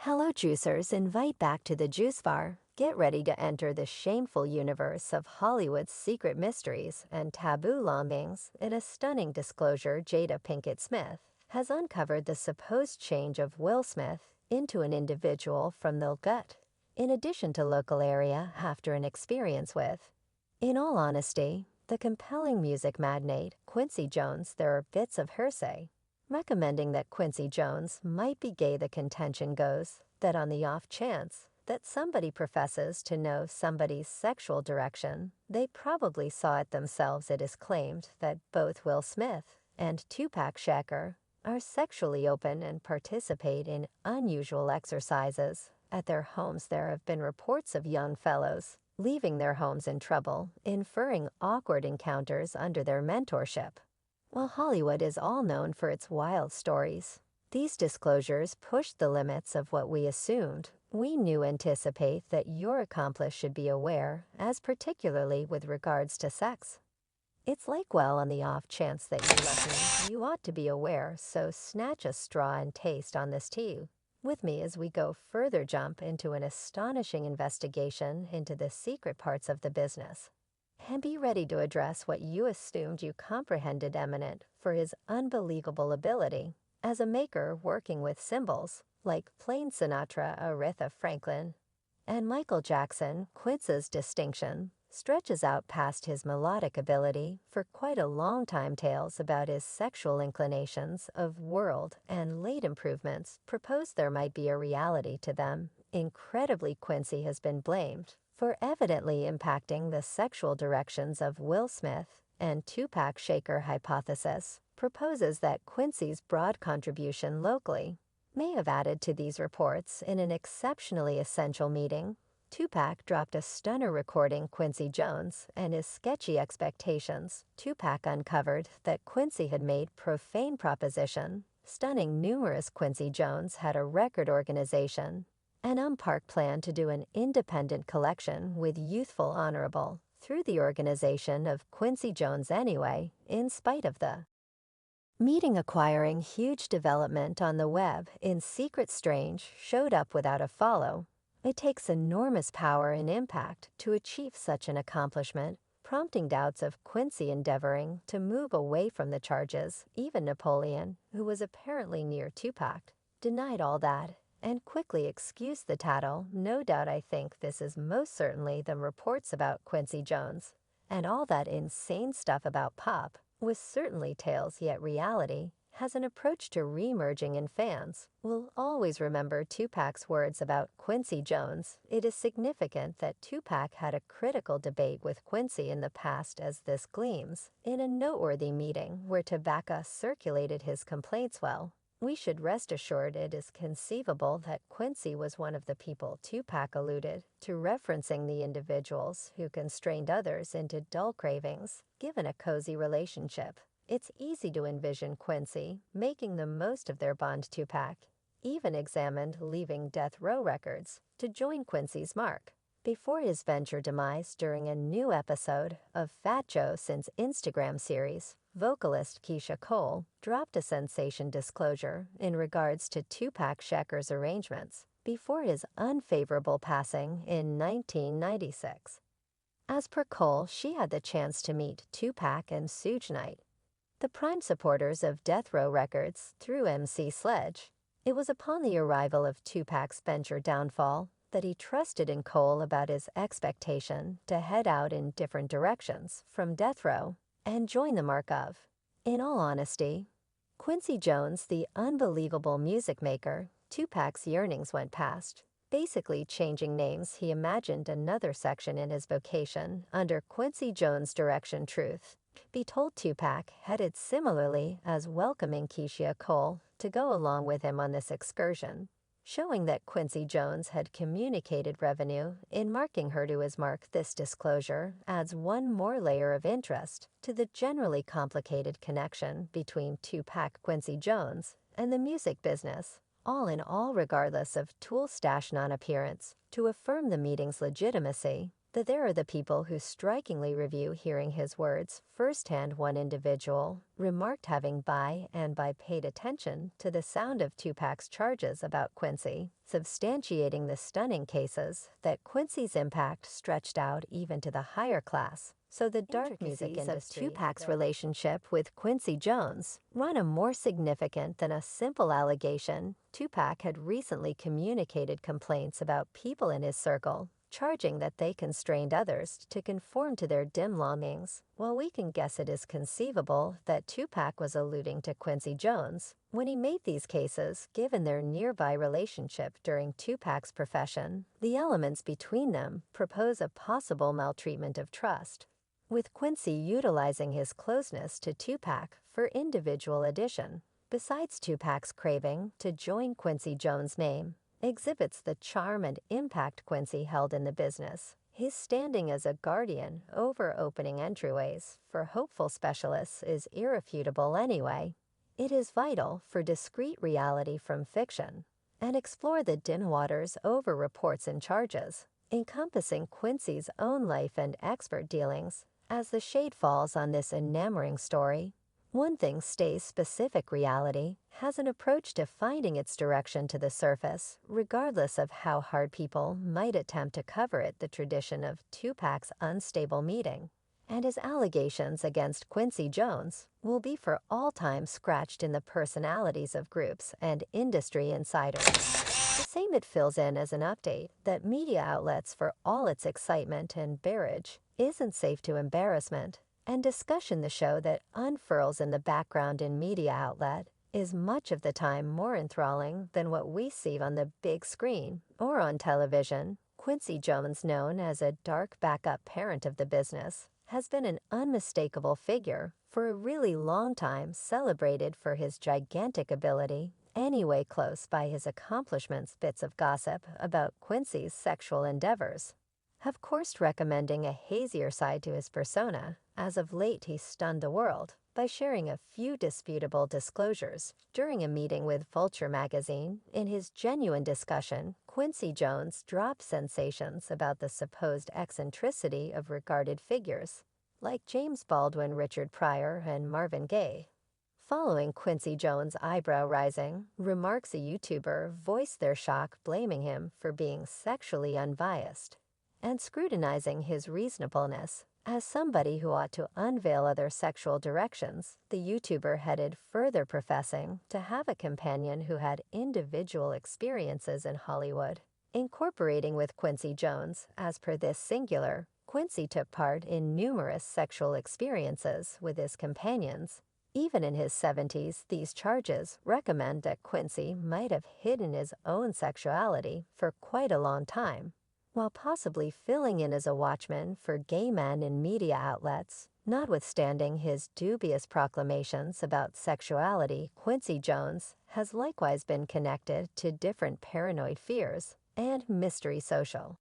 Hello, juicers. Invite back to the juice bar. Get ready to enter the shameful universe of Hollywood's secret mysteries and taboo longings. In a stunning disclosure, Jada Pinkett Smith has uncovered the supposed change of Will Smith into an individual from the gut, in addition to local area after an experience with. In all honesty, the compelling music magnate Quincy Jones, there are bits of hearsay recommending that Quincy Jones might be gay. The contention goes that on the off chance that somebody professes to know somebody's sexual direction, they probably saw it themselves. It is claimed that both Will Smith and Tupac Shakur are sexually open and participate in unusual exercises at their homes. There have been reports of young fellows leaving their homes in trouble, inferring awkward encounters under their mentorship. While Hollywood is all known for its wild stories, these disclosures push the limits of what we assumed we knew. Anticipate that your accomplice should be aware, as particularly with regards to sex. It's like, well, on the off chance that you love me, you ought to be aware, so snatch a straw and taste on this tea with me as we go further. Jump into an astonishing investigation into the secret parts of the business. And be ready to address what you assumed you comprehended. Eminent for his unbelievable ability as a maker, working with symbols like plain Sinatra, Aretha Franklin, and Michael Jackson, Quincy's distinction stretches out past his melodic ability for quite a long time. Tales about his sexual inclinations of world and late improvements proposed there might be a reality to them. Incredibly, Quincy has been blamed for evidently impacting the sexual directions of Will Smith, and Tupac Shakur hypothesis proposes that Quincy's broad contribution locally may have added to these reports. In an exceptionally essential meeting, Tupac dropped a stunner recording Quincy Jones and his sketchy expectations. Tupac uncovered that Quincy had made profane proposition, stunning numerous. Quincy Jones had a record organization, an Park plan to do an independent collection with youthful honorable through the organization of Quincy Jones anyway, in spite of the meeting acquiring huge development on the web in secret. Strange showed up without a follow. It takes enormous power and impact to achieve such an accomplishment, prompting doubts of Quincy endeavoring to move away from the charges. Even Napoleon, who was apparently near Tupac, denied all that and quickly excused the tattle. No doubt. I think this is most certainly the reports about Quincy Jones, and all that insane stuff about pop was certainly tales, yet reality has an approach to re-emerging, and fans will always remember Tupac's words about Quincy Jones. It is significant that Tupac had a critical debate with Quincy in the past, as this gleams in a noteworthy meeting where Tobacco circulated his complaints. Well, we should rest assured it is conceivable that Quincy was one of the people Tupac alluded to, referencing the individuals who constrained others into dull cravings. Given a cozy relationship, it's easy to envision Quincy making the most of their bond. Tupac even examined leaving Death Row Records to join Quincy's mark before his venture demise. During a new episode of Fat Joe Sin's Instagram series, vocalist Keisha Cole dropped a sensation disclosure in regards to Tupac Shakur's arrangements before his unfavorable passing in 1996. As per Cole, she had the chance to meet Tupac and Suge Knight, the prime supporters of Death Row Records, through MC Sledge. It was upon the arrival of Tupac's venture downfall that he trusted in Cole about his expectation to head out in different directions from Death Row and join the mark of. In all honesty, Quincy Jones, the unbelievable music maker, Tupac's yearnings went past. Basically changing names, he imagined another section in his vocation under Quincy Jones' direction. Truth be told, Tupac headed similarly as welcoming Keisha Cole to go along with him on this excursion, showing that Quincy Jones had communicated revenue in marking her to his mark. This disclosure adds one more layer of interest to the generally complicated connection between Tupac, Quincy Jones, and the music business. All in all, regardless of Tool Stash non-appearance to affirm the meeting's legitimacy, that there are the people who strikingly review hearing his words firsthand. One individual remarked having by paid attention to the sound of Tupac's charges about Quincy, substantiating the stunning cases that Quincy's impact stretched out even to the higher class. So the dark music industry of Tupac's relationship with Quincy Jones run a more significant than a simple allegation. Tupac had recently communicated complaints about people in his circle, charging that they constrained others to conform to their dim longings. While we can guess it is conceivable that Tupac was alluding to Quincy Jones when he made these cases, given their nearby relationship during Tupac's profession, the elements between them propose a possible maltreatment of trust, with Quincy utilizing his closeness to Tupac for individual addition. Besides, Tupac's craving to join Quincy Jones' name exhibits the charm and impact Quincy held in the business. His standing as a guardian over opening entryways for hopeful specialists is irrefutable anyway. It is vital for discrete reality from fiction and explore the dim waters over reports and charges, encompassing Quincy's own life and expert dealings. As the shade falls on this enamoring story, one thing stays: specific reality has an approach to finding its direction to the surface, regardless of how hard people might attempt to cover it. The tradition of Tupac's unstable meeting and his allegations against Quincy Jones will be for all time scratched in the personalities of groups and industry insiders. The same it fills in as an update that media outlets, for all its excitement and barrage, isn't safe to embarrassment, and discussion the show that unfurls in the background in media outlet is much of the time more enthralling than what we see on the big screen or on television. Quincy Jones, known as a dark backup parent of the business, has been an unmistakable figure for a really long time, celebrated for his gigantic ability. Anyway, close by his accomplishments, bits of gossip about Quincy's sexual endeavors have coursed, recommending a hazier side to his persona. As of late, he stunned the world by sharing a few disputable disclosures during a meeting with Vulture magazine. In his genuine discussion, Quincy Jones dropped sensations about the supposed eccentricity of regarded figures like James Baldwin, Richard Pryor, and Marvin Gaye. Following Quincy Jones' eyebrow-raising remarks, a YouTuber voiced their shock, blaming him for being sexually unbiased and scrutinizing his reasonableness. As somebody who ought to unveil other sexual directions, the YouTuber headed further, professing to have a companion who had individual experiences in Hollywood, incorporating with Quincy Jones. As per this singular, Quincy took part in numerous sexual experiences with his companions. Even in his 70s, these charges recommend that Quincy might have hidden his own sexuality for quite a long time, while possibly filling in as a watchman for gay men in media outlets. Notwithstanding his dubious proclamations about sexuality, Quincy Jones has likewise been connected to different paranoid fears and mystery social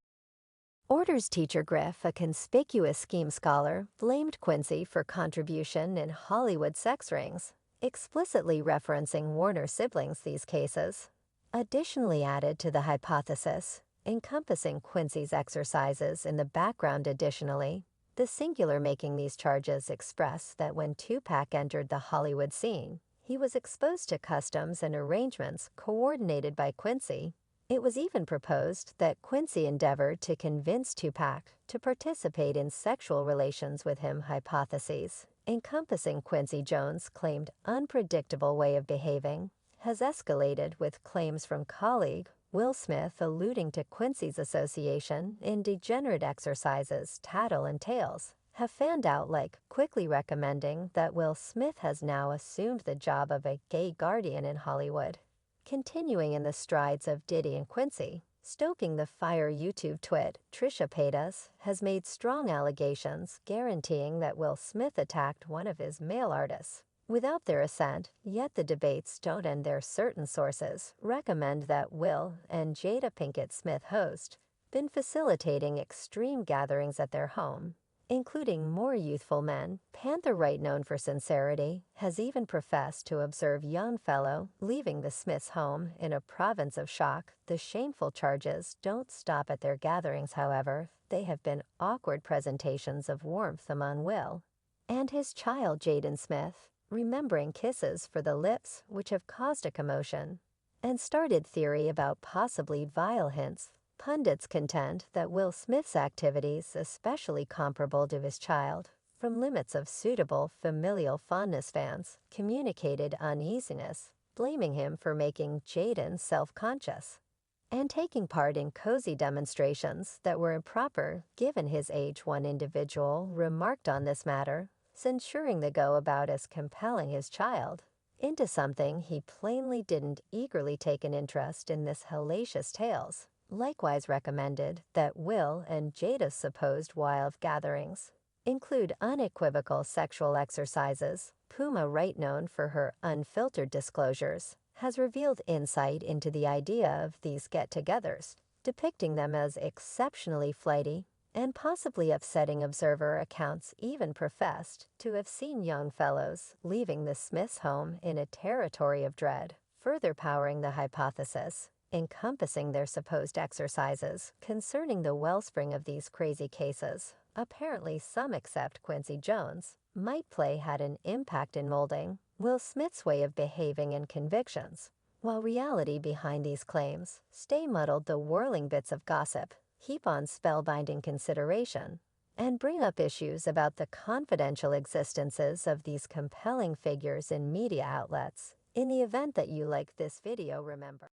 orders. Teacher Griff, a conspicuous scheme scholar, blamed Quincy for contribution in Hollywood sex rings, explicitly referencing Warner siblings. These cases additionally added to the hypothesis encompassing Quincy's exercises in the background. Additionally, the singular making these charges express that when Tupac entered the Hollywood scene, he was exposed to customs and arrangements coordinated by Quincy. It was even proposed that Quincy endeavored to convince Tupac to participate in sexual relations with him. Hypotheses encompassing Quincy Jones' claimed unpredictable way of behaving has escalated, with claims from colleague Will Smith alluding to Quincy's association in degenerate exercises Tattle and Tales have fanned out, like quickly recommending that Will Smith has now assumed the job of a gay guardian in Hollywood. Continuing in the strides of Diddy and Quincy, stoking the fire, YouTube twit Trisha Paytas has made strong allegations guaranteeing that Will Smith attacked one of his male artists without their assent, yet the debates don't end there. Certain sources recommend that Will and Jada Pinkett Smith host been facilitating extreme gatherings at their home including more youthful men. Panther Wright, known for sincerity, has even professed to observe young fellow leaving the Smiths' home in a province of shock. The shameful charges don't stop at their gatherings, however. They have been awkward presentations of warmth among Will and his child Jaden Smith, remembering kisses for the lips which have caused a commotion and started theory about possibly vile hints. Pundits contend that Will Smith's activities, especially comparable to his child, from limits of suitable familial fondness, fans communicated uneasiness, blaming him for making Jaden self-conscious and taking part in cozy demonstrations that were improper given his age. One individual remarked on this matter, censuring the go-about as compelling his child into something he plainly didn't eagerly take an interest in. This hellacious tales likewise recommended that Will and Jada's supposed wild gatherings include unequivocal sexual exercises. Puma Wright, known for her unfiltered disclosures, has revealed insight into the idea of these get-togethers, depicting them as exceptionally flighty and possibly upsetting. Observer accounts even professed to have seen young fellows leaving the Smiths' home in a territory of dread, further powering the hypothesis encompassing their supposed exercises concerning the wellspring of these crazy cases. Apparently, some, except Quincy Jones, might play had an impact in molding Will Smith's way of behaving and convictions, while reality behind these claims stay muddled. The whirling bits of gossip heap on spellbinding consideration and bring up issues about the confidential existences of these compelling figures in media outlets. In the event that you like this video, remember